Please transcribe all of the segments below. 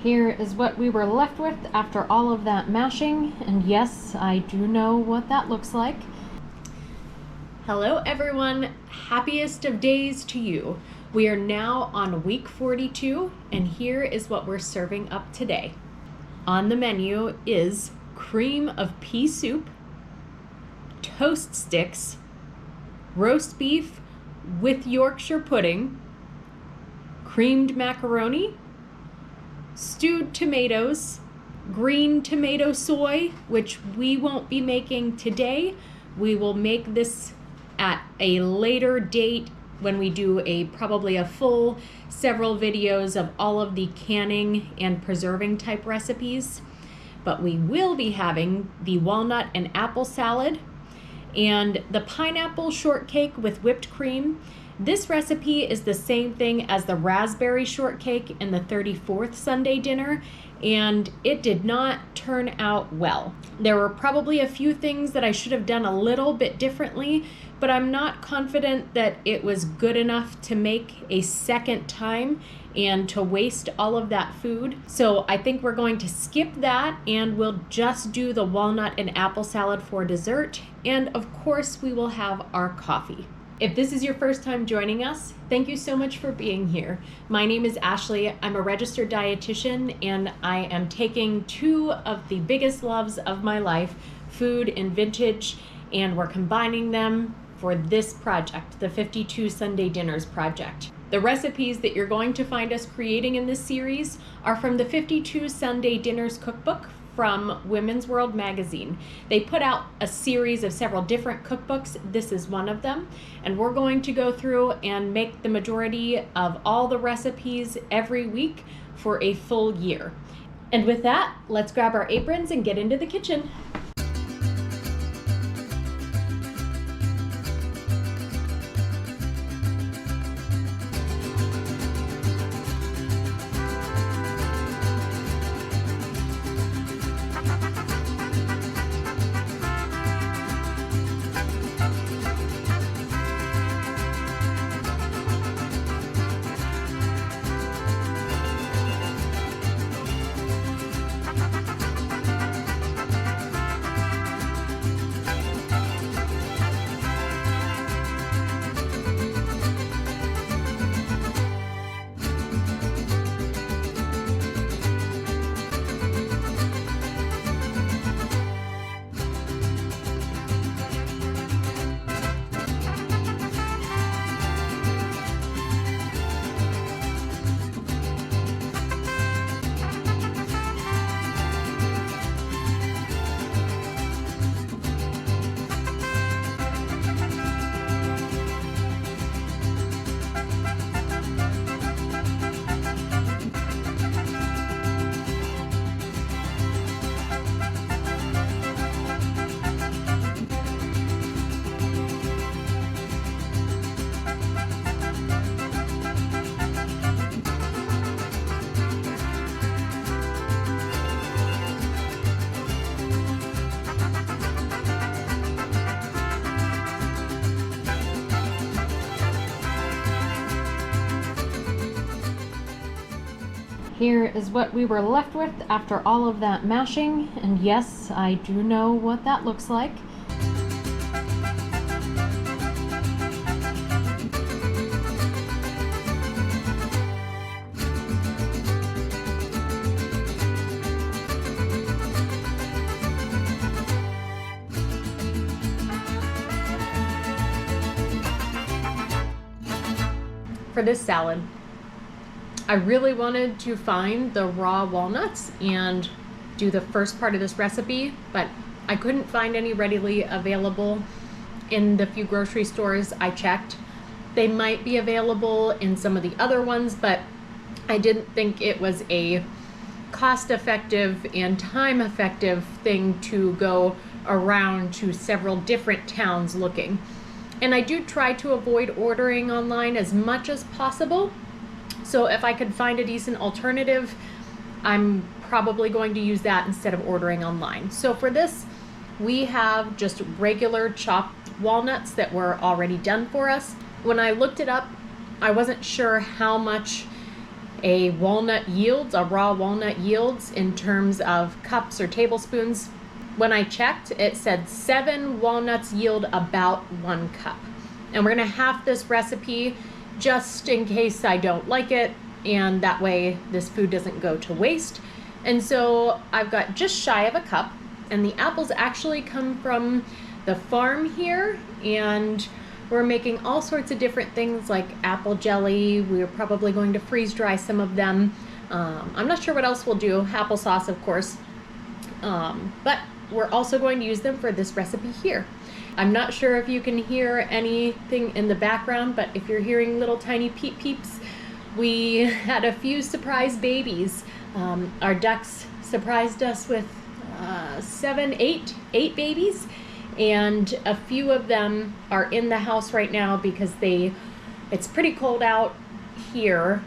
Here is what we were left with after all of that mashing, and yes, I do know what that looks like. Hello everyone, happiest of days to you. We are now on week 42, and here is what we're serving up today. On the menu is cream of pea soup, toast sticks, roast beef with Yorkshire pudding, creamed macaroni, stewed tomatoes, green tomato soy, which we won't be making today. We will make this at a later date when we do probably a full several videos of all of the canning and preserving type recipes. But we will be having the walnut and apple salad and the pineapple shortcake with whipped cream. This recipe is the same thing as the raspberry shortcake in the 34th Sunday dinner, and it did not turn out well. There were probably a few things that I should have done a little bit differently, but I'm not confident that it was good enough to make a second time and to waste all of that food. So I think we're going to skip that, and we'll just do the walnut and apple salad for dessert. And of course, we will have our coffee. If this is your first time joining us, thank you so much for being here. My name is Ashley. I'm a registered dietitian, and I am taking two of the biggest loves of my life, food and vintage, and we're combining them for this project, the 52 Sunday Dinners project. The recipes that you're going to find us creating in this series are from the 52 Sunday Dinners cookbook from Women's World magazine. They put out a series of several different cookbooks. This is one of them, and we're going to go through and make the majority of all the recipes every week for a full year. And with that, let's grab our aprons and get into the kitchen. Here is what we were left with after all of that mashing, and yes, I do know what that looks like. For this salad, I really wanted to find the raw walnuts and do the first part of this recipe, but I couldn't find any readily available in the few grocery stores I checked. They might be available in some of the other ones, but I didn't think it was a cost-effective and time-effective thing to go around to several different towns looking. And I do try to avoid ordering online as much as possible. So if I could find a decent alternative, I'm probably going to use that instead of ordering online. So for this, we have just regular chopped walnuts that were already done for us. When I looked it up, I wasn't sure how much a raw walnut yields in terms of cups or tablespoons. When I checked, it said 7 walnuts yield about 1 cup. And we're gonna half this recipe just in case I don't like it, and that way this food doesn't go to waste. And so I've got just shy of a cup, and the apples actually come from the farm here, and we're making all sorts of different things like apple jelly. We're probably going to freeze dry some of them. I'm not sure what else we'll do, applesauce of course, but we're also going to use them for this recipe here. I'm not sure if you can hear anything in the background, but if you're hearing little tiny peep peeps, we had a few surprise babies. Our ducks surprised us with 8 babies, and a few of them are in the house right now because it's pretty cold out here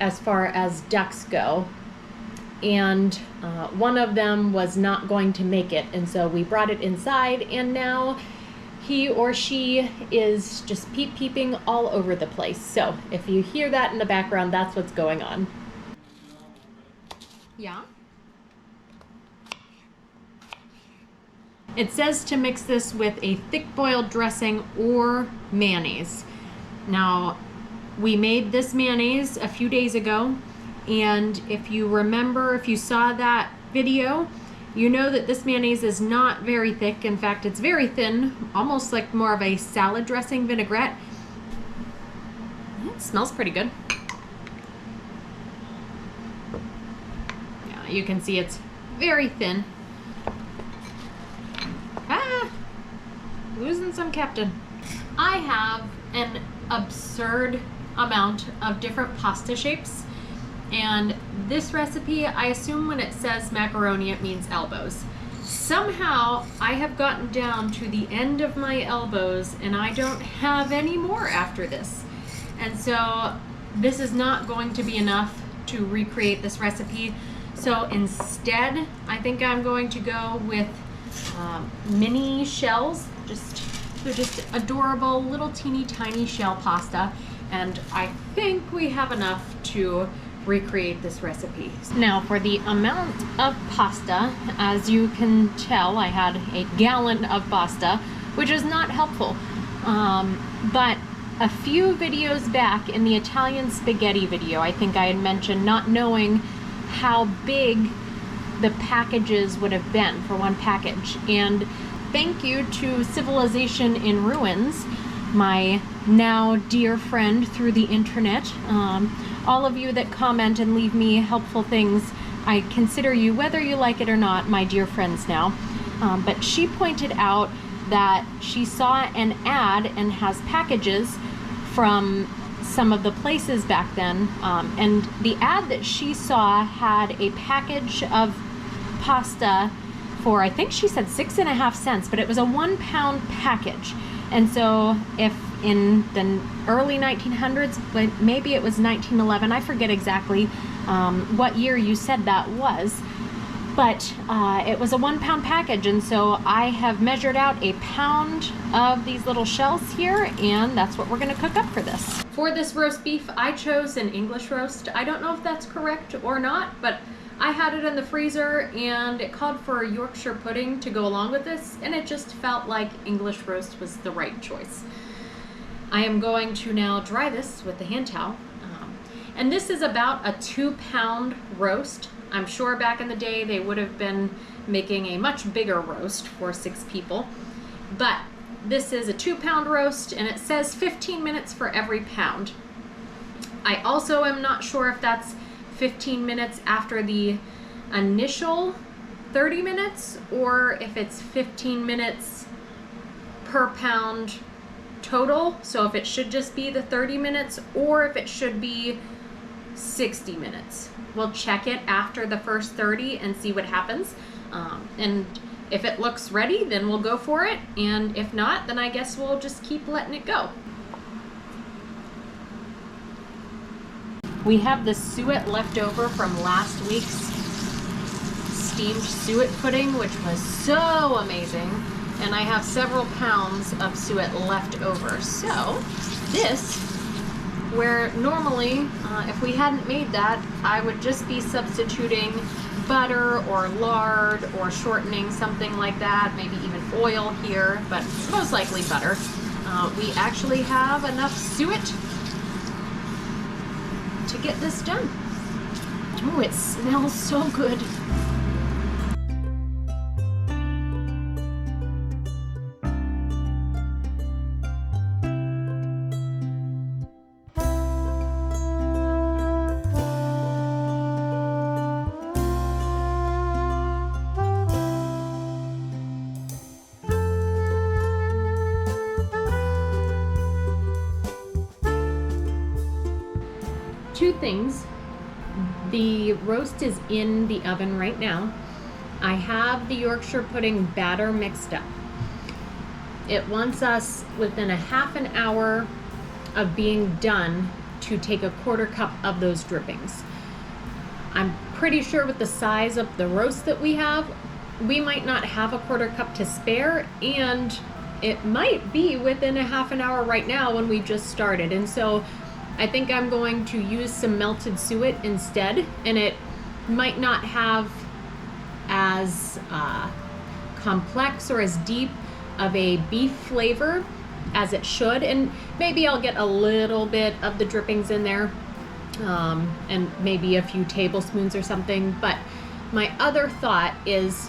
as far as ducks go, and one of them was not going to make it, and so we brought it inside, and now he or she is just peeping all over the place. So if you hear that in the background, that's what's going on. Yeah. It says to mix this with a thick boiled dressing or mayonnaise. Now, we made this mayonnaise a few days ago, and if you remember, if you saw that video, you know that this mayonnaise is not very thick. In fact, it's very thin, almost like more of a salad dressing vinaigrette. It smells pretty good. Yeah, you can see it's very thin. Losing some captain. I have an absurd amount of different pasta shapes, and this recipe, I assume when it says macaroni, it means elbows. Somehow I have gotten down to the end of my elbows, and I don't have any more after this. And so this is not going to be enough to recreate this recipe. So instead, I think I'm going to go with mini shells. They're just adorable little teeny tiny shell pasta, and I think we have enough to recreate this recipe. Now for the amount of pasta, as you can tell, I had a gallon of pasta, which is not helpful. But a few videos back in the Italian spaghetti video, I think I had mentioned not knowing how big the packages would have been for one package. And thank you to Civilization in Ruins, my now dear friend through the internet. All of you that comment and leave me helpful things, I consider you, whether you like it or not, my dear friends now. But she pointed out that she saw an ad and has packages from some of the places back then. And the ad that she saw had a package of pasta for, I think she said 6.5 cents, but it was a 1 pound package. And so if in the early 1900s, but maybe it was 1911, I forget exactly what year you said that was, but it was a 1 pound package. And so I have measured out a pound of these little shells here, and that's what we're gonna cook up for this. For this roast beef, I chose an English roast. I don't know if that's correct or not, but I had it in the freezer, and it called for a Yorkshire pudding to go along with this, and it just felt like English roast was the right choice. I am going to now dry this with the hand towel. And this is about a 2 pound roast. I'm sure back in the day they would have been making a much bigger roast for 6 people. But this is a 2 pound roast, and it says 15 minutes for every pound. I also am not sure if that's 15 minutes after the initial 30 minutes, or if it's 15 minutes per pound total. So if it should just be the 30 minutes, or if it should be 60 minutes. We'll check it after the first 30 and see what happens. And if it looks ready, then we'll go for it. And if not, then I guess we'll just keep letting it go. We have the suet left over from last week's steamed suet pudding, which was so amazing. And I have several pounds of suet left over. So this where normally, if we hadn't made that, I would just be substituting butter or lard or shortening, something like that, maybe even oil here, but most likely butter. We actually have enough suet to get this done. Oh, it smells so good. Two things. The roast is in the oven right now. I have the Yorkshire pudding batter mixed up. It wants us within a half an hour of being done to take a quarter cup of those drippings. I'm pretty sure with the size of the roast that we have, we might not have a quarter cup to spare, and it might be within a half an hour right now when we just started. And so I think I'm going to use some melted suet instead, and it might not have as complex or as deep of a beef flavor as it should, and maybe I'll get a little bit of the drippings in there, and maybe a few tablespoons or something. But my other thought is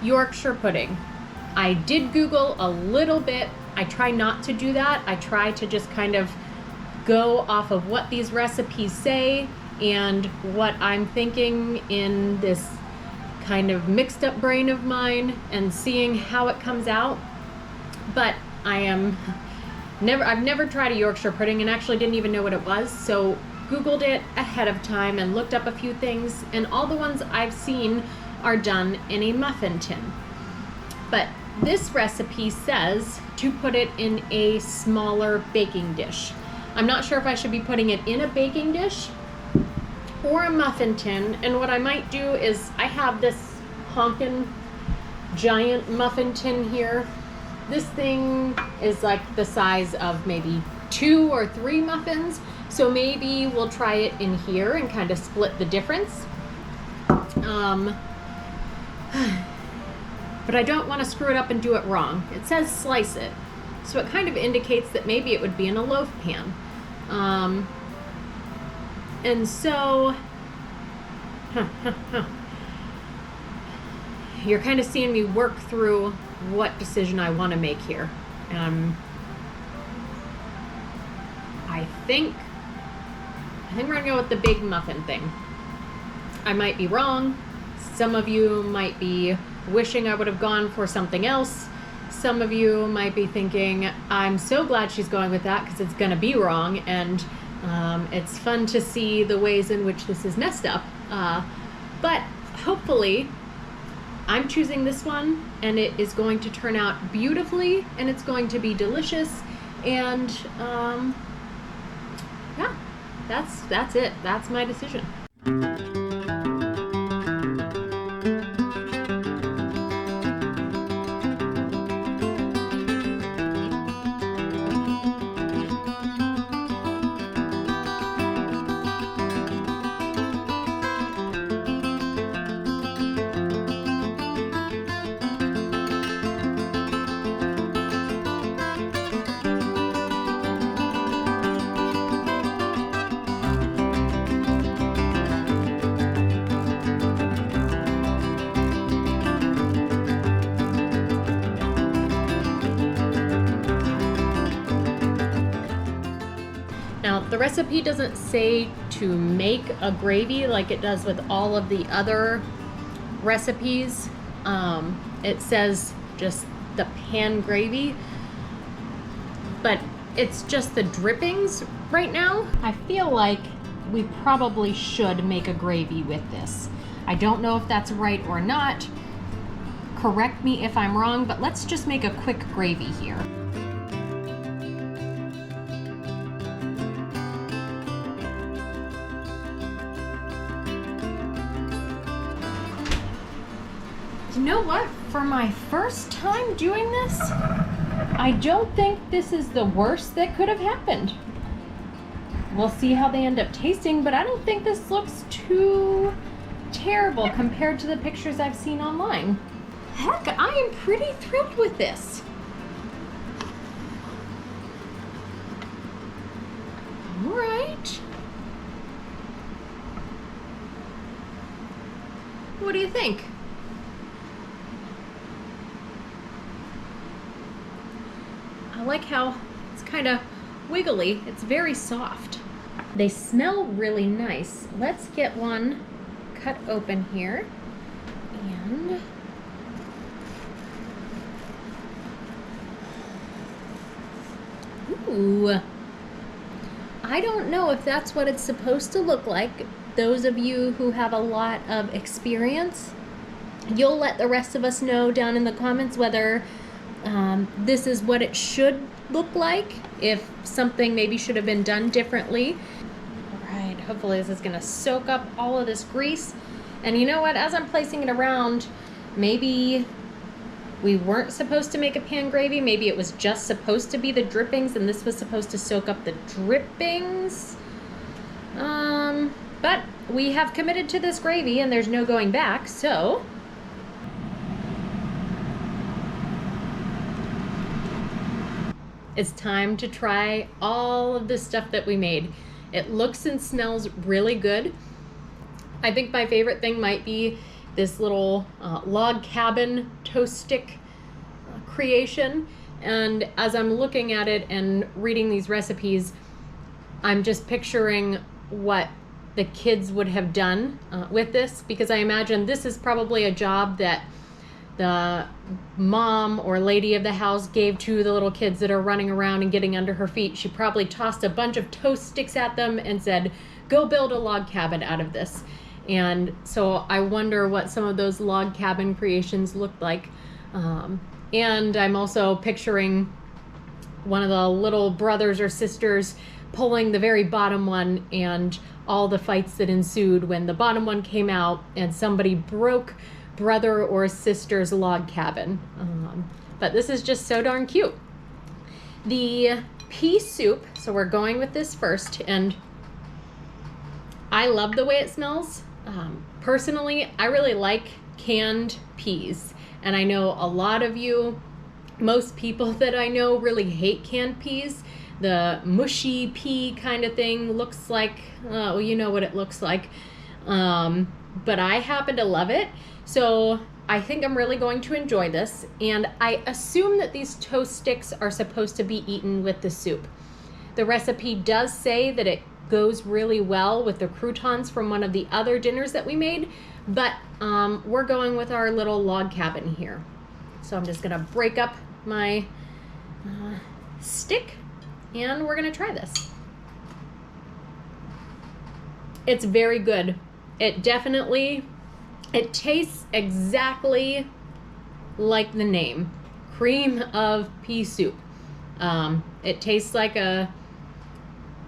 Yorkshire pudding. I did Google a little bit. I try not to do that. I try to just kind of go off of what these recipes say and what I'm thinking in this kind of mixed up brain of mine and seeing how it comes out. But I've never tried a Yorkshire pudding and actually didn't even know what it was, so Googled it ahead of time and looked up a few things, and all the ones I've seen are done in a muffin tin. But this recipe says to put it in a smaller baking dish. I'm not sure if I should be putting it in a baking dish or a muffin tin, and what I might do is I have this honkin' giant muffin tin here. This thing is like the size of maybe 2 or 3 muffins, so maybe we'll try it in here and kind of split the difference. But I don't want to screw it up and do it wrong. It says slice it, so it kind of indicates that maybe it would be in a loaf pan. And so, you're kind of seeing me work through what decision I want to make here. I think we're gonna go with the big muffin thing. I might be wrong. Some of you might be wishing I would have gone for something else. Some of you might be thinking, I'm so glad she's going with that because it's gonna be wrong, and it's fun to see the ways in which this is messed up. But hopefully I'm choosing this one, and it is going to turn out beautifully, and it's going to be delicious, and yeah, that's it. That's my decision. Now, the recipe doesn't say to make a gravy like it does with all of the other recipes. It says just the pan gravy, but it's just the drippings right now. I feel like we probably should make a gravy with this. I don't know if that's right or not. Correct me if I'm wrong, but let's just make a quick gravy here. You know what? For my first time doing this, I don't think this is the worst that could have happened. We'll see how they end up tasting, but I don't think this looks too terrible compared to the pictures I've seen online. Heck, I am pretty thrilled with this. All right. What do you think? I like how it's kind of wiggly. It's very soft. They smell really nice. Let's get one cut open here. And ooh. I don't know if that's what it's supposed to look like. Those of you who have a lot of experience, you'll let the rest of us know down in the comments whether this is what it should look like, if something maybe should have been done differently. All right, hopefully this is gonna soak up all of this grease. And you know what, as I'm placing it around, maybe we weren't supposed to make a pan gravy. Maybe it was just supposed to be the drippings and this was supposed to soak up the drippings. But we have committed to this gravy and there's no going back, so it's time to try all of the stuff that we made. It looks and smells really good. I think my favorite thing might be this little log cabin toast stick creation. And as I'm looking at it and reading these recipes, I'm just picturing what the kids would have done with this, because I imagine this is probably a job that the mom or lady of the house gave to the little kids that are running around and getting under her feet. She probably tossed a bunch of toast sticks at them and said, go build a log cabin out of this. And so I wonder what some of those log cabin creations looked like. And I'm also picturing one of the little brothers or sisters pulling the very bottom one and all the fights that ensued when the bottom one came out and somebody broke brother or sister's log cabin. But this is just so darn cute. The pea soup, so we're going with this first, and I love the way it smells. Personally, I really like canned peas, and I know a lot of you, most people that I know really hate canned peas. The mushy pea kind of thing looks like, well, you know what it looks like. But I happen to love it. So I think I'm really going to enjoy this. And I assume that these toast sticks are supposed to be eaten with the soup. The recipe does say that it goes really well with the croutons from one of the other dinners that we made, but we're going with our little log cabin here. So I'm just gonna break up my stick and we're gonna try this. It's very good. It tastes exactly like the name, cream of pea soup. It tastes like a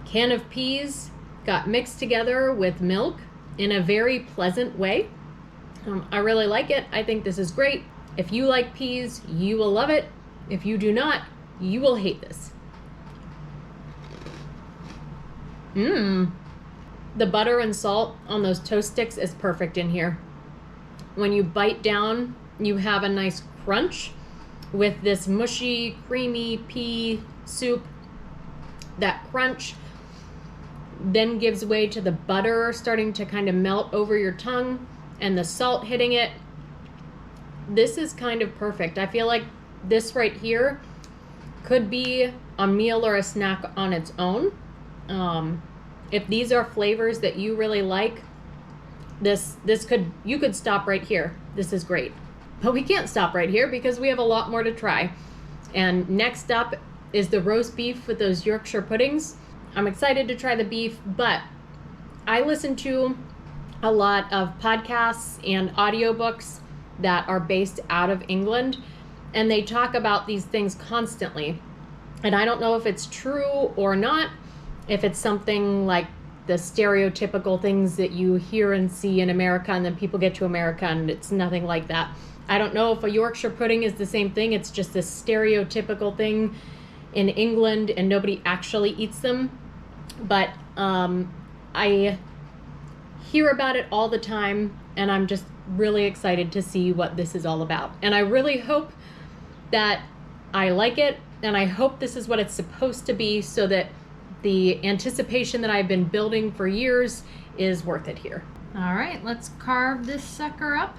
can of peas got mixed together with milk in a very pleasant way. I really like it. I think this is great. If you like peas, you will love it. If you do not, you will hate this. The butter and salt on those toast sticks is perfect in here. When you bite down, you have a nice crunch with this mushy, creamy pea soup. That crunch then gives way to the butter starting to kind of melt over your tongue and the salt hitting it. This is kind of perfect. I feel like this right here could be a meal or a snack on its own. If these are flavors that you really like, you could stop right here. This is great. But we can't stop right here because we have a lot more to try. And next up is the roast beef with those Yorkshire puddings. I'm excited to try the beef, but I listen to a lot of podcasts and audiobooks that are based out of England, and they talk about these things constantly. And I don't know if it's true or not, if it's something like the stereotypical things that you hear and see in America and then people get to America and it's nothing like that. I don't know if a Yorkshire pudding is the same thing. It's just this stereotypical thing in England and nobody actually eats them. but I hear about it all the time, and I'm just really excited to see what this is all about. And I really hope that I like it, and I hope this is what it's supposed to be, so that the anticipation that I've been building for years is worth it here. All right, let's carve this sucker up,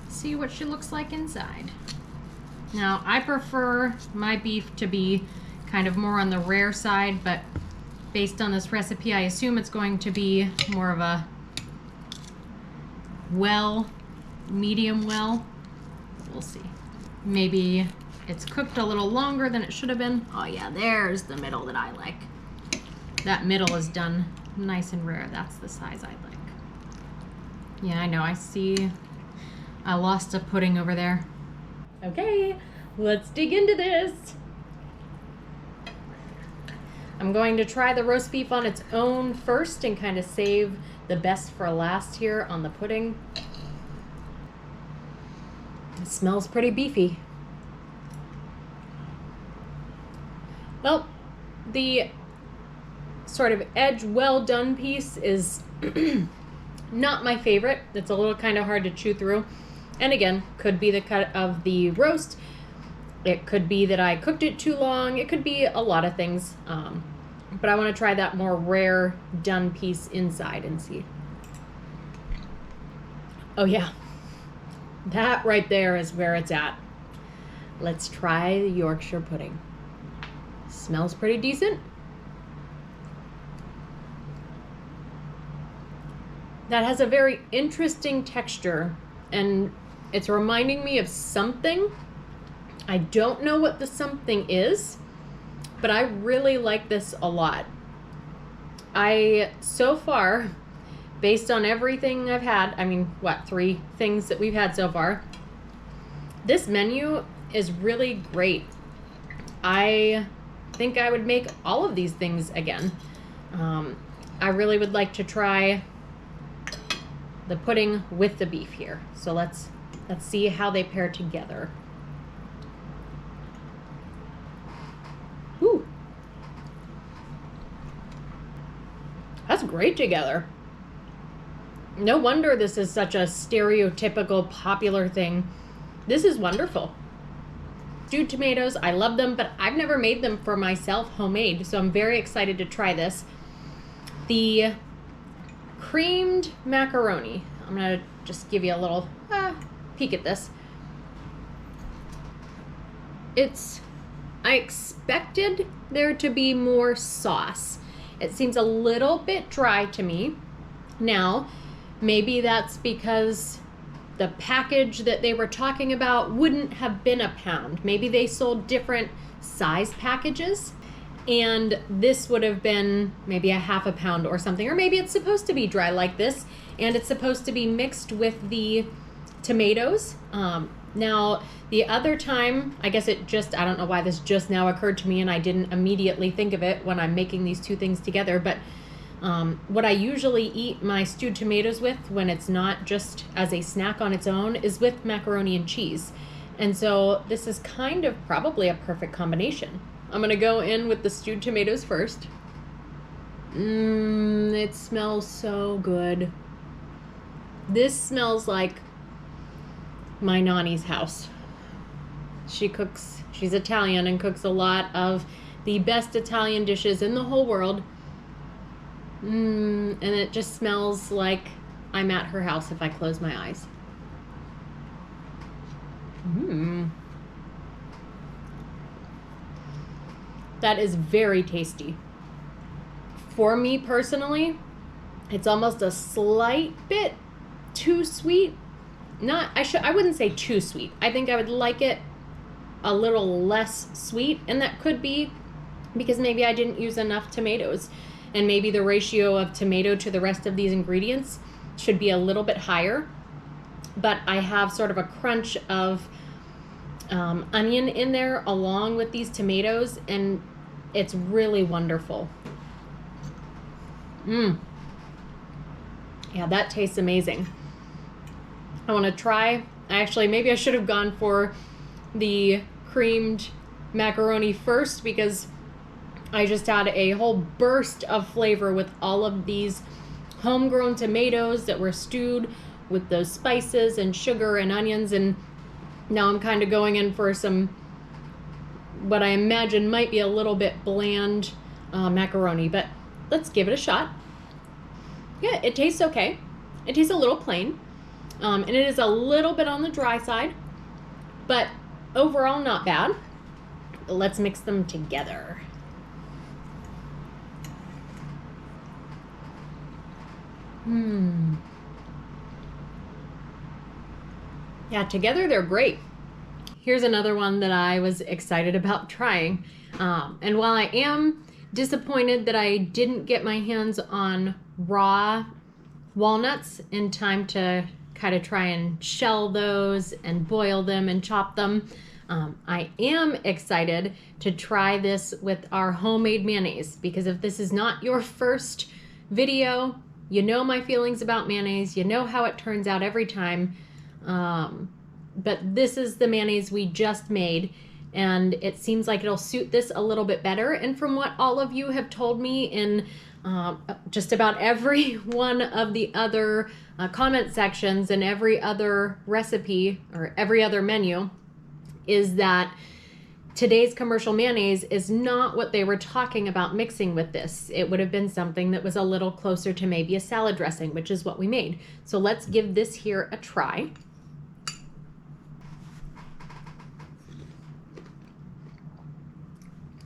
see what she looks like inside. Now, I prefer my beef to be kind of more on the rare side, but based on this recipe, I assume it's going to be more of a medium well. We'll see. Maybe it's cooked a little longer than it should have been. Oh yeah, there's the middle that I like. That middle is done nice and rare. That's the size I like. Yeah, I know, I see I lost a pudding over there. Okay, let's dig into this. I'm going to try the roast beef on its own first and kind of save the best for last here on the pudding. It smells pretty beefy. Well, the sort of edge well done piece is not my favorite. It's a little kind of hard to chew through. And again, could be the cut of the roast. It could be that I cooked it too long. It could be a lot of things. But I want to try that more rare done piece inside and see. Oh yeah, that right there is where it's at. Let's try the Yorkshire pudding. Smells pretty decent. That has a very interesting texture, and it's reminding me of something. I don't know what the something is, but I really like this a lot. So far, based on everything I've had, I mean, what, 3 things that we've had so far, this menu is really great. I think I would make all of these things again. I really would like to try the pudding with the beef here. So let's see how they pair together. Ooh. That's great together. No wonder this is such a stereotypical popular thing. This is wonderful. Stewed tomatoes, I love them, but I've never made them for myself homemade, so I'm very excited to try this. The creamed macaroni. I'm gonna just give you a little peek at this. I expected there to be more sauce. It seems a little bit dry to me. Now, maybe that's because the package that they were talking about wouldn't have been a pound. Maybe they sold different size packages, and this would have been maybe a half a pound or something. Or maybe it's supposed to be dry like this, and it's supposed to be mixed with the tomatoes. Now, the other time, I guess I don't know why this just now occurred to me and I didn't immediately think of it when I'm making these two things together, but what I usually eat my stewed tomatoes with when it's not just as a snack on its own is with macaroni and cheese. And so this is kind of probably a perfect combination. I'm gonna go in with the stewed tomatoes first. It smells so good. This smells like my nanny's house. She's Italian and cooks a lot of the best Italian dishes in the whole world. And it just smells like I'm at her house if I close my eyes. That is very tasty. For me personally, it's almost a slight bit too sweet. I wouldn't say too sweet. I think I would like it a little less sweet, and that could be because maybe I didn't use enough tomatoes, and maybe the ratio of tomato to the rest of these ingredients should be a little bit higher. But I have sort of a crunch of onion in there along with these tomatoes, and it's really wonderful. Yeah, that tastes amazing. I want to try. Maybe I should have gone for the creamed macaroni first, because I just had a whole burst of flavor with all of these homegrown tomatoes that were stewed with those spices and sugar and onions. And now I'm kind of going in for some, what I imagine might be a little bit bland macaroni, but let's give it a shot. Yeah, it tastes okay. It tastes a little plain, and it is a little bit on the dry side, but overall not bad. Let's mix them together. Yeah, together they're great. Here's another one that I was excited about trying. And while I am disappointed that I didn't get my hands on raw walnuts in time to kind of try and shell those and boil them and chop them, I am excited to try this with our homemade mayonnaise, because if this is not your first video, you know my feelings about mayonnaise, you know how it turns out every time. But this is the mayonnaise we just made, and it seems like it'll suit this a little bit better. And from what all of you have told me in just about every one of the other comment sections and every other recipe or every other menu, is that today's commercial mayonnaise is not what they were talking about mixing with this. It would have been something that was a little closer to maybe a salad dressing, which is what we made. So let's give this here a try.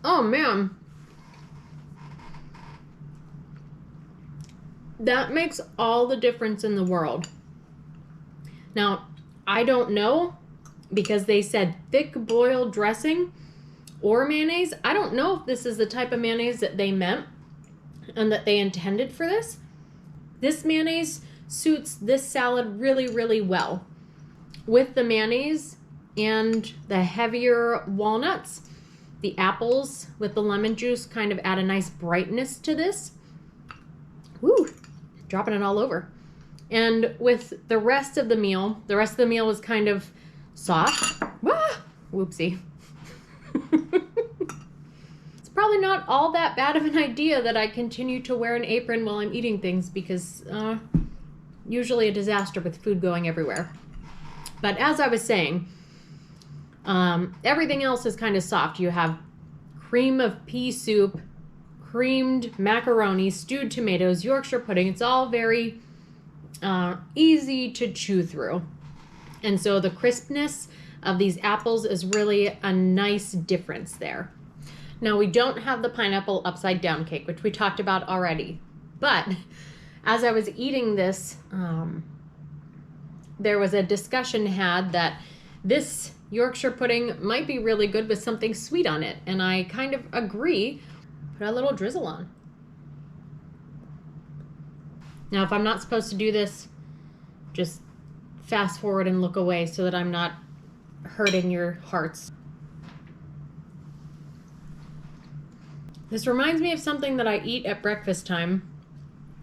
Oh man, that makes all the difference in the world. Now, I don't know, because they said thick boiled dressing or mayonnaise. I don't know if this is the type of mayonnaise that they meant and that they intended for this. This mayonnaise suits this salad really, really well. With the mayonnaise and the heavier walnuts, the apples with the lemon juice kind of add a nice brightness to this. Woo, dropping it all over. And with the rest of the meal was kind of soft. Ah, whoopsie. It's probably not all that bad of an idea that I continue to wear an apron while I'm eating things, because usually a disaster with food going everywhere. But as I was saying, everything else is kind of soft. You have cream of pea soup, creamed macaroni, stewed tomatoes, Yorkshire pudding. It's all very easy to chew through. And so the crispness of these apples is really a nice difference there. Now, we don't have the pineapple upside down cake, which we talked about already. But as I was eating this, there was a discussion had that this Yorkshire pudding might be really good with something sweet on it. And I kind of agree. Put a little drizzle on. Now, if I'm not supposed to do this, just fast forward and look away so that I'm not hurting your hearts. This reminds me of something that I eat at breakfast time,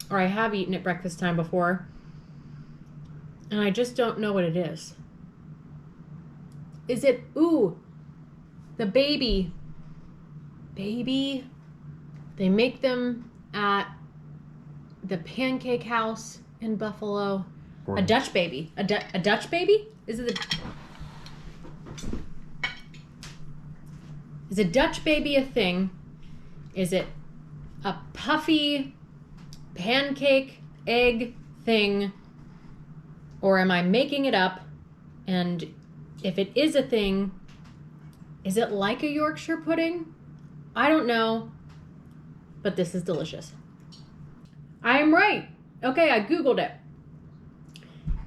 or I have eaten at breakfast time before, and I just don't know what it is. Is it, ooh, the baby. Baby. They make them at the Pancake House in Buffalo. A Dutch baby. A Dutch baby? Is a Dutch baby a thing? Is it a puffy pancake egg thing? Or am I making it up? And if it is a thing, is it like a Yorkshire pudding? I don't know, but this is delicious. I am right. Okay, I Googled it.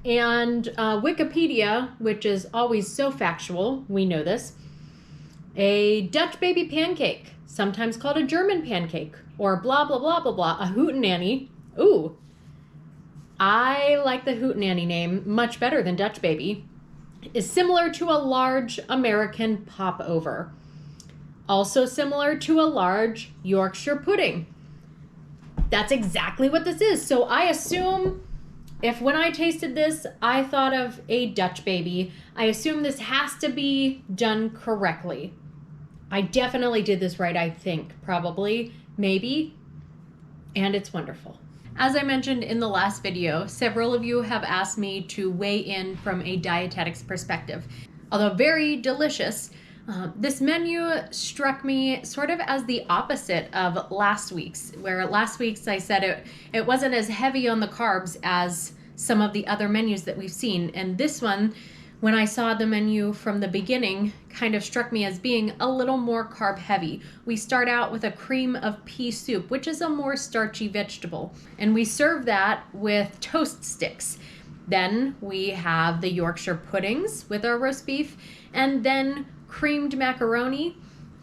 And Wikipedia, which is always so factual, we know this, a Dutch baby pancake, sometimes called a German pancake, or blah, blah, blah, blah, blah, a hootenanny. Ooh, I like the hootenanny name much better than Dutch baby, is similar to a large American popover. Also similar to a large Yorkshire pudding. That's exactly what this is. So I assume, if when I tasted this, I thought of a Dutch baby, I assume this has to be done correctly. I definitely did this right, I think, probably, maybe, and it's wonderful. As I mentioned in the last video, several of you have asked me to weigh in from a dietetics perspective. Although very delicious, this menu struck me sort of as the opposite of last week's, where last week's I said it wasn't as heavy on the carbs as some of the other menus that we've seen. And this one, when I saw the menu from the beginning, kind of struck me as being a little more carb heavy. We start out with a cream of pea soup, which is a more starchy vegetable, and we serve that with toast sticks. Then we have the Yorkshire puddings with our roast beef, and then creamed macaroni.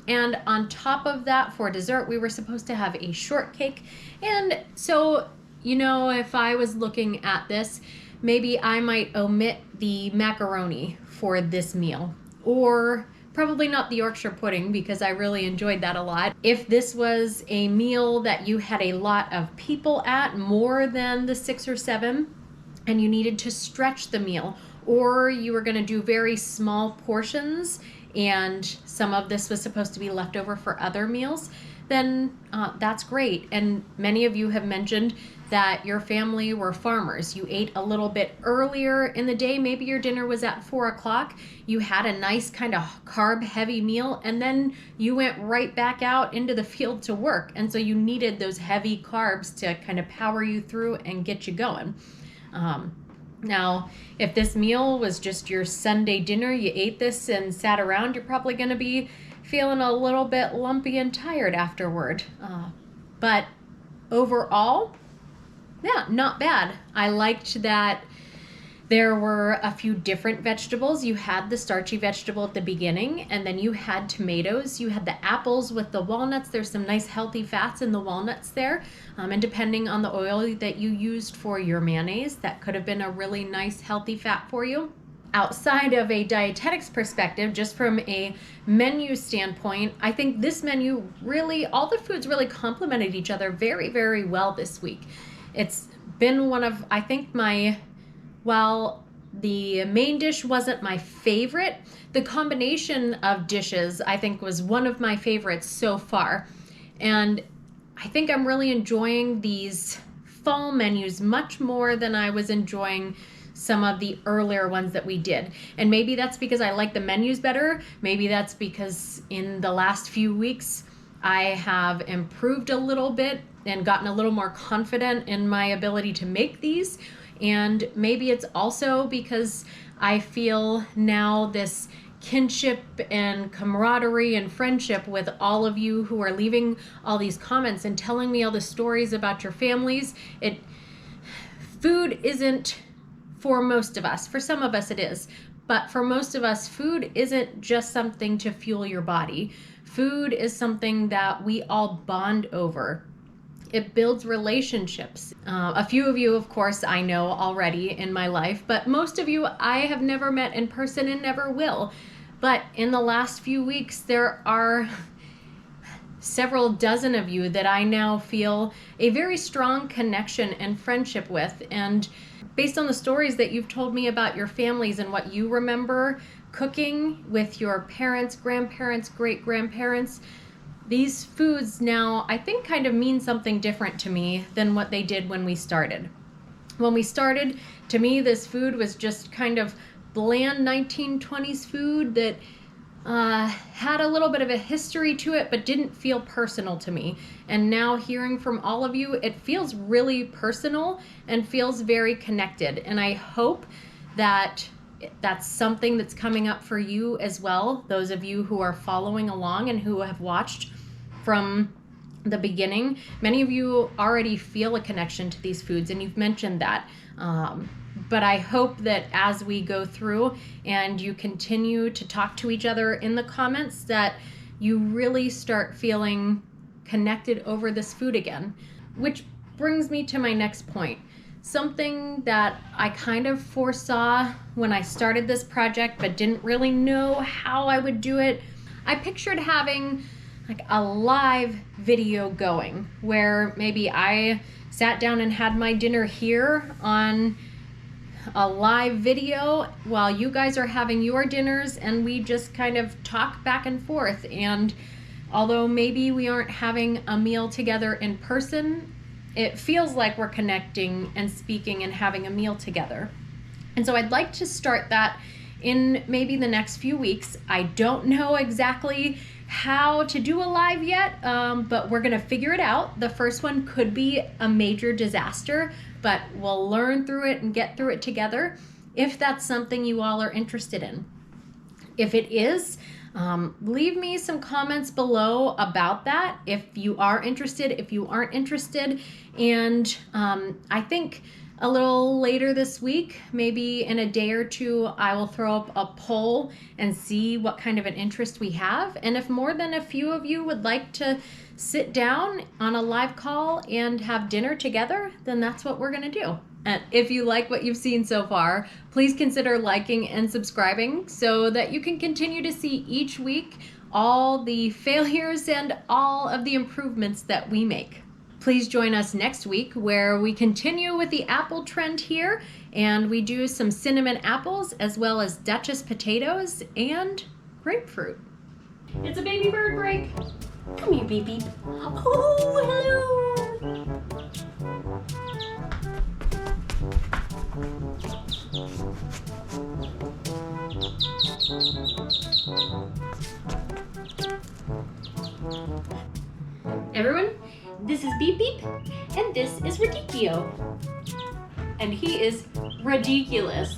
And on top of that, for dessert, we were supposed to have a shortcake. And so, you know, if I was looking at this, maybe I might omit the macaroni for this meal, or probably not the Yorkshire pudding because I really enjoyed that a lot. If this was a meal that you had a lot of people at, more than the 6 or 7, and you needed to stretch the meal, or you were going to do very small portions and some of this was supposed to be left over for other meals, then that's great. And many of you have mentioned that your family were farmers. You ate a little bit earlier in the day. Maybe your dinner was at 4 o'clock. You had a nice kind of carb heavy meal, and then you went right back out into the field to work. And so you needed those heavy carbs to kind of power you through and get you going. Now, if this meal was just your Sunday dinner, you ate this and sat around, you're probably going to be feeling a little bit lumpy and tired afterward. But overall, yeah, not bad. I liked that there were a few different vegetables. You had the starchy vegetable at the beginning, and then you had tomatoes. You had the apples with the walnuts. There's some nice healthy fats in the walnuts there. And depending on the oil that you used for your mayonnaise, that could have been a really nice healthy fat for you. Outside of a dietetics perspective, just from a menu standpoint, I think this menu really, all the foods really complemented each other very, very well this week. It's been one of, I think, while the main dish wasn't my favorite, the combination of dishes I think was one of my favorites so far. And I think I'm really enjoying these fall menus much more than I was enjoying some of the earlier ones that we did. And maybe that's because I like the menus better. Maybe that's because in the last few weeks I have improved a little bit and gotten a little more confident in my ability to make these. And maybe it's also because I feel now this kinship and camaraderie and friendship with all of you who are leaving all these comments and telling me all the stories about your families. Food isn't, for most of us, for some of us it is, but for most of us, food isn't just something to fuel your body. Food is something that we all bond over. It builds relationships. A few of you, of course, I know already in my life, but most of you I have never met in person and never will. But in the last few weeks, there are several dozen of you that I now feel a very strong connection and friendship with. And based on the stories that you've told me about your families and what you remember cooking with your parents, grandparents, great-grandparents, these foods now, I think, kind of mean something different to me than what they did when we started. When we started, to me, this food was just kind of bland 1920s food that had a little bit of a history to it, but didn't feel personal to me. And now hearing from all of you, it feels really personal and feels very connected. And I hope that that's something that's coming up for you as well. Those of you who are following along and who have watched from the beginning, many of you already feel a connection to these foods, and you've mentioned that. But I hope that as we go through and you continue to talk to each other in the comments, that you really start feeling connected over this food again. Which brings me to my next point. Something that I kind of foresaw when I started this project but didn't really know how I would do it. I pictured having like a live video going where maybe I sat down and had my dinner here on a live video while you guys are having your dinners, and we just kind of talk back and forth. And although maybe we aren't having a meal together in person, it feels like we're connecting and speaking and having a meal together. And so I'd like to start that in maybe the next few weeks. I don't know exactly how to do a live yet, but we're gonna figure it out. The first one could be a major disaster, but we'll learn through it and get through it together if that's something you all are interested in. If it is, leave me some comments below about that, if you are interested, if you aren't interested. And I think a little later this week, maybe in a day or two, I will throw up a poll and see what kind of an interest we have. And if more than a few of you would like to sit down on a live call and have dinner together, then that's what we're gonna do. And if you like what you've seen so far, please consider liking and subscribing so that you can continue to see each week all the failures and all of the improvements that we make. Please join us next week where we continue with the apple trend here, and we do some cinnamon apples as well as Duchess potatoes and grapefruit. It's a baby bird break. Come here, baby. Oh, hello. Everyone, this is Beep Beep, and this is Radicchio. And he is ridiculous.